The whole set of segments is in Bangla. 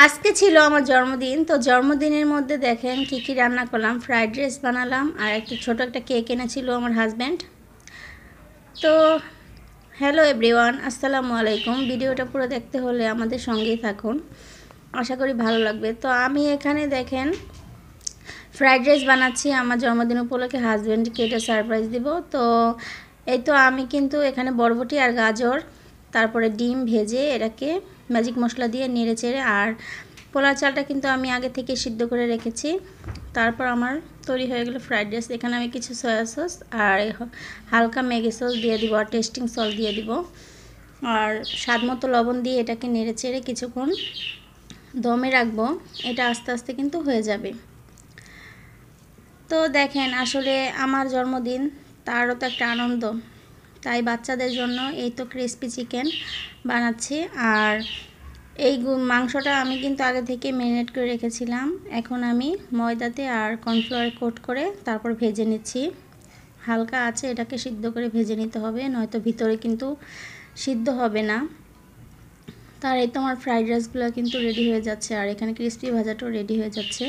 আজকে ছিল আমার জন্মদিন। তো জন্মদিনের মধ্যে দেখেন কি কি রান্না করলাম। ফ্রাইড রাইস বানালাম আর একটা ছোট একটা কেক এনেছিল আমার হাজব্যান্ড। তো হ্যালো এভরিওয়ান, আসসালামু আলাইকুম। ভিডিওটা পুরো দেখতে হলে আমাদের সঙ্গেই থাকুন, আশা করি ভালো লাগবে। তো আমি এখানে দেখেন ফ্রাইড রাইস বানাচ্ছি আমার জন্মদিন উপলক্ষে, হাজব্যান্ডকে এটা সারপ্রাইজ দিব। তো এই তো আমি কিন্তু এখানে বরবটি আর গাজর, তারপরে ডিম ভেজে এটাকে ম্যাজিক মশলা দিয়ে নেড়ে চেড়ে, আর পোলার চালটা কিন্তু আমি আগে থেকে সিদ্ধ করে রেখেছি। তারপর আমার তৈরি হয়ে গেলো ফ্রাইড রাইস। এখানে আমি কিছু সয়া সস আর হালকা ম্যাগি সস দিয়ে দিব, আর টেস্টিং সল্ট দিয়ে দিব, আর স্বাদ মতো লবণ দিয়ে এটাকে নেড়ে চেড়ে কিছুক্ষণ দমে রাখবো। এটা আস্তে আস্তে কিন্তু হয়ে যাবে। তো দেখেন, আসলে আমার জন্মদিন, তারও তো একটা আনন্দ, তাই বাচ্চাদের জন্য এই তো ক্রিসপি চিকেন বানাচ্ছি। আর এই মাংসটা আমি কিন্তু আগে থেকে ম্যারিনেট করে রেখেছিলাম। এখন আমি ময়দাতে আর কর্নফ্লাওয়ার কোট করে তারপর ভেজে নিচ্ছি। হালকা আছে এটাকে সিদ্ধ করে ভেজে নিতে হবে, নয়তো ভিতরে কিন্তু সিদ্ধ হবে না। তার এই তো আমার ফ্রাইড রাইসগুলো কিন্তু রেডি হয়ে যাচ্ছে, আর এখানে ক্রিসপি ভাজাটাও রেডি হয়ে যাচ্ছে।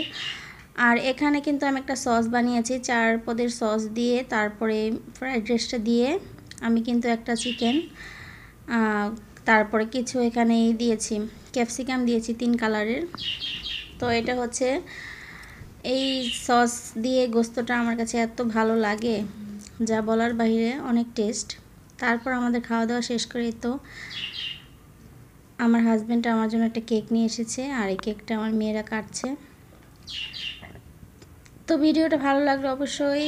আর এখানে কিন্তু আমি একটা সস বানিয়েছি 4 পদের সস দিয়ে, তারপরে ফ্রাইড রাইসটা দিয়ে আমি কিন্তু একটা চিকেন, তারপরে কিছু এখানে দিয়েছি ক্যাপসিকাম দিয়েছি 3 কালারের। তো এটা হচ্ছে এই সস দিয়ে গোস্তটা আমার কাছে এত ভালো লাগে, যা বলার বাইরে, অনেক টেস্ট। তারপর আমাদের খাওয়া দাওয়া শেষ করে তো আমার হাজব্যান্ড আমার জন্য একটা কেক নিয়ে এসেছে, আর এই কেকটা আমার মেয়েরা কাটছে। তো ভিডিওটা ভালো লাগলে অবশ্যই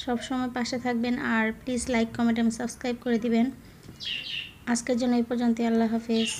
সব সময় পাশে থাকবেন, আর প্লিজ লাইক কমেন্ট এবং সাবস্ক্রাইব করে দিবেন। আজকের জন্য এই পর্যন্ত, আল্লাহ হাফেজ।